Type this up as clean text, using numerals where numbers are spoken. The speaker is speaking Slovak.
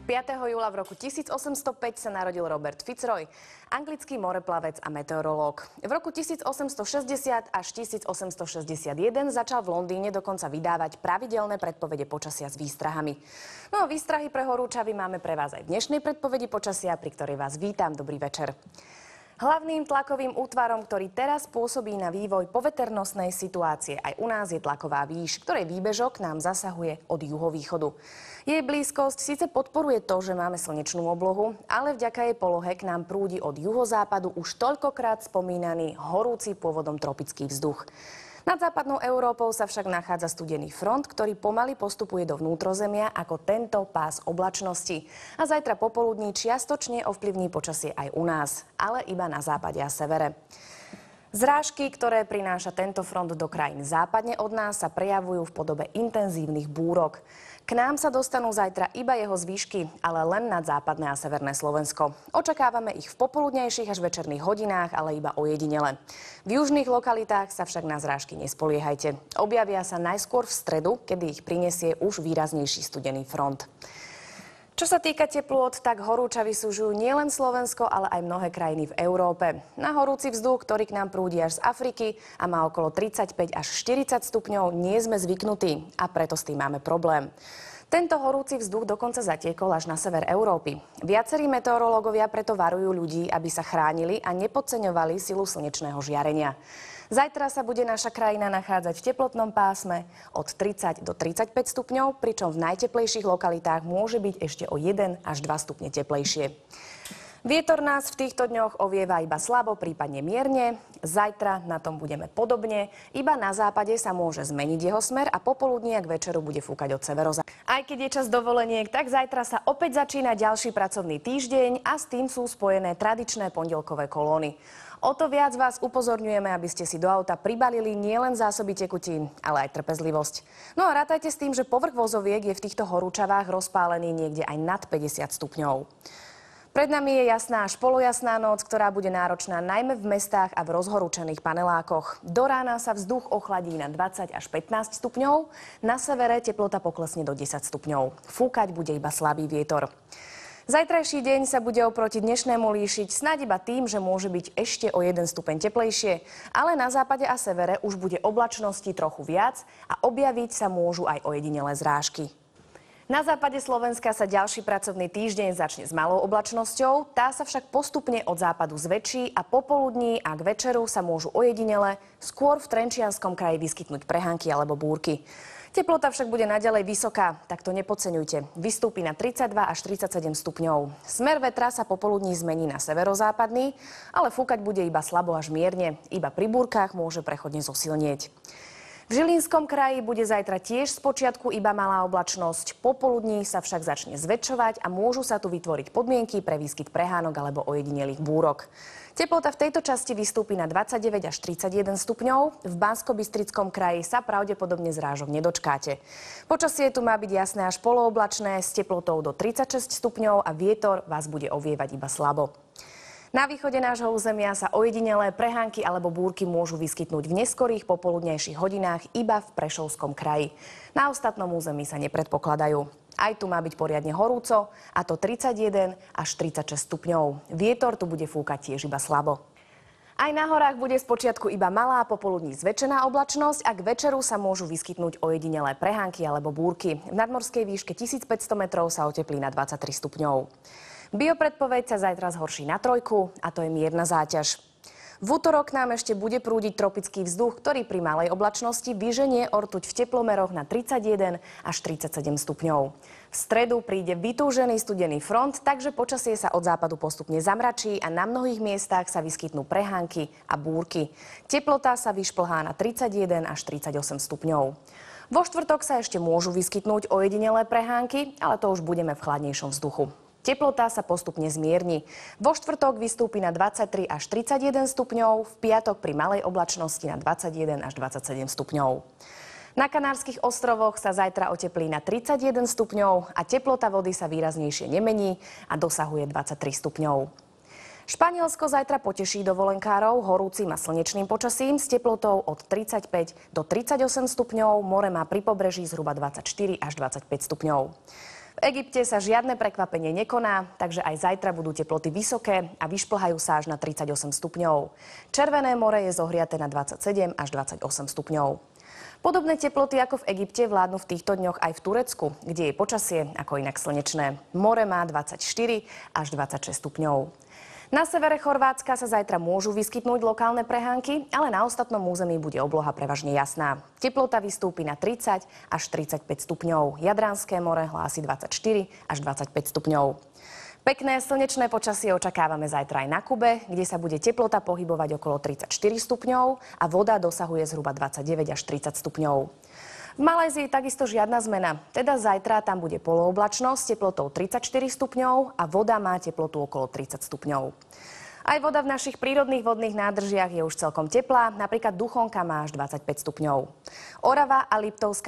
5. júla v roku 1805 sa narodil Robert Fitzroy, anglický moreplavec a meteorológ. V roku 1860 až 1861 začal v Londýne dokonca vydávať pravidelné predpovede počasia s výstrahami. No a výstrahy pre horúčavy máme pre vás aj v dnešnej predpovedi počasia, pri ktorej vás vítam. Dobrý večer. Hlavným tlakovým útvarom, ktorý teraz pôsobí na vývoj poveternostnej situácie aj u nás, je tlaková výš, ktorej výbežok nám zasahuje od juhovýchodu. Jej blízkosť síce podporuje to, že máme slnečnú oblohu, ale vďaka jej polohe k nám prúdi od juhozápadu už toľkokrát spomínaný horúci pôvodom tropický vzduch. Nad západnou Európou sa však nachádza studený front, ktorý pomaly postupuje do vnútrozemia ako tento pás oblačnosti. A zajtra popoludní čiastočne ovplyvní počasie aj u nás, ale iba na západe a severe. Zrážky, ktoré prináša tento front do krajín západne od nás, sa prejavujú v podobe intenzívnych búrok. K nám sa dostanú zajtra iba jeho zvýšky, ale len nad západné a severné Slovensko. Očakávame ich v popoludnejších až večerných hodinách, ale iba ojedinele. V južných lokalitách sa však na zrážky nespoliehajte. Objavia sa najskôr v stredu, kedy ich prinesie už výraznejší studený front. Čo sa týka teplôt, tak horúčavy súžujú nielen Slovensko, ale aj mnohé krajiny v Európe. Na horúci vzduch, ktorý k nám prúdi až z Afriky a má okolo 35 až 40 stupňov, nie sme zvyknutí a preto s tým máme problém. Tento horúci vzduch dokonca zatiekol až na sever Európy. Viacerí meteorológovia preto varujú ľudí, aby sa chránili a nepodceňovali silu slnečného žiarenia. Zajtra sa bude naša krajina nachádzať v teplotnom pásme od 30 do 35 stupňov, pričom v najteplejších lokalitách môže byť ešte o 1 až 2 stupne teplejšie. Vietor nás v týchto dňoch ovieva iba slabo, prípadne mierne. Zajtra na tom budeme podobne. Iba na západe sa môže zmeniť jeho smer a popoludní a k večeru bude fúkať od severozápadu. Aj keď je čas dovoleniek, tak zajtra sa opäť začína ďalší pracovný týždeň a s tým sú spojené tradičné pondelkové kolóny. O to viac vás upozorňujeme, aby ste si do auta pribalili nielen zásoby tekutín, ale aj trpezlivosť. No a rátajte s tým, že povrch vozoviek je v týchto horúčavách rozpálený niekde aj nad 50 stupňov. Pred nami je jasná až polojasná noc, ktorá bude náročná najmä v mestách a v rozhorúčených panelákoch. Do rána sa vzduch ochladí na 20 až 15 stupňov, na severe teplota poklesne do 10 stupňov. Fúkať bude iba slabý vietor. Zajtrajší deň sa bude oproti dnešnému líšiť snáď iba tým, že môže byť ešte o 1 stupeň teplejšie, ale na západe a severe už bude oblačnosti trochu viac a objaviť sa môžu aj ojedinelé zrážky. Na západe Slovenska sa ďalší pracovný týždeň začne s malou oblačnosťou, tá sa však postupne od západu zväčší a popoludní a k večeru sa môžu ojedinele skôr v Trenčianskom kraji vyskytnúť prehánky alebo búrky. Teplota však bude naďalej vysoká, tak to nepodceňujte. Vystúpi na 32 až 37 stupňov. Smer vetra sa popoludní zmení na severozápadný, ale fúkať bude iba slabo až mierne. Iba pri búrkach môže prechodne zosilnieť. V Žilinskom kraji bude zajtra tiež spočiatku iba malá oblačnosť. Popoludní sa však začne zväčšovať a môžu sa tu vytvoriť podmienky pre výskyt prehánok alebo ojedinelých búrok. Teplota v tejto časti vystúpi na 29 až 31 stupňov. V Banskobystrickom kraji sa pravdepodobne zrážok nedočkáte. Počasie tu má byť jasné až polooblačné s teplotou do 36 stupňov a vietor vás bude ovievať iba slabo. Na východe nášho územia sa ojedinelé prehánky alebo búrky môžu vyskytnúť v neskorých popoludnejších hodinách iba v Prešovskom kraji. Na ostatnom území sa nepredpokladajú. Aj tu má byť poriadne horúco, a to 31 až 36 stupňov. Vietor tu bude fúkať tiež iba slabo. Aj na horách bude spočiatku iba malá, popoludní zväčšená oblačnosť a k večeru sa môžu vyskytnúť ojedinelé prehánky alebo búrky. V nadmorskej výške 1500 metrov sa oteplí na 23 stupňov. Biopredpoveď sa zajtra zhorší na 3 a to je mierna záťaž. V útorok nám ešte bude prúdiť tropický vzduch, ktorý pri malej oblačnosti vyženie ortuť v teplomeroch na 31 až 37 stupňov. V stredu príde vytúžený studený front, takže počasie sa od západu postupne zamračí a na mnohých miestach sa vyskytnú prehánky a búrky. Teplota sa vyšplhá na 31 až 38 stupňov. Vo štvrtok sa ešte môžu vyskytnúť ojedinelé prehánky, ale to už budeme v chladnejšom vzduchu. Teplota sa postupne zmierni. Vo štvrtok vystúpi na 23 až 31 stupňov, v piatok pri malej oblačnosti na 21 až 27 stupňov. Na Kanárskych ostrovoch sa zajtra oteplí na 31 stupňov a teplota vody sa výraznejšie nemení a dosahuje 23 stupňov. Španielsko zajtra poteší dovolenkárov horúcim a slnečným počasím s teplotou od 35 do 38 stupňov, more má pri pobreží zhruba 24 až 25 stupňov. V Egypte sa žiadne prekvapenie nekoná, takže aj zajtra budú teploty vysoké a vyšplhajú sa až na 38 stupňov. Červené more je zohriaté na 27 až 28 stupňov. Podobné teploty ako v Egypte vládnu v týchto dňoch aj v Turecku, kde je počasie ako inak slnečné. More má 24 až 26 stupňov. Na severe Chorvátska sa zajtra môžu vyskytnúť lokálne prehánky, ale na ostatnom území bude obloha prevažne jasná. Teplota vystúpi na 30 až 35 stupňov. Jadranské more hlási 24 až 25 stupňov. Pekné slnečné počasie očakávame zajtra aj na Kube, kde sa bude teplota pohybovať okolo 34 stupňov a voda dosahuje zhruba 29 až 30 stupňov. V Malajzii takisto žiadna zmena, teda zajtra tam bude polooblačnosť s teplotou 34 stupňov a voda má teplotu okolo 30 stupňov. Aj voda v našich prírodných vodných nádržiach je už celkom teplá, napríklad Duchonka má až 25 stupňov. Orava a Liptovská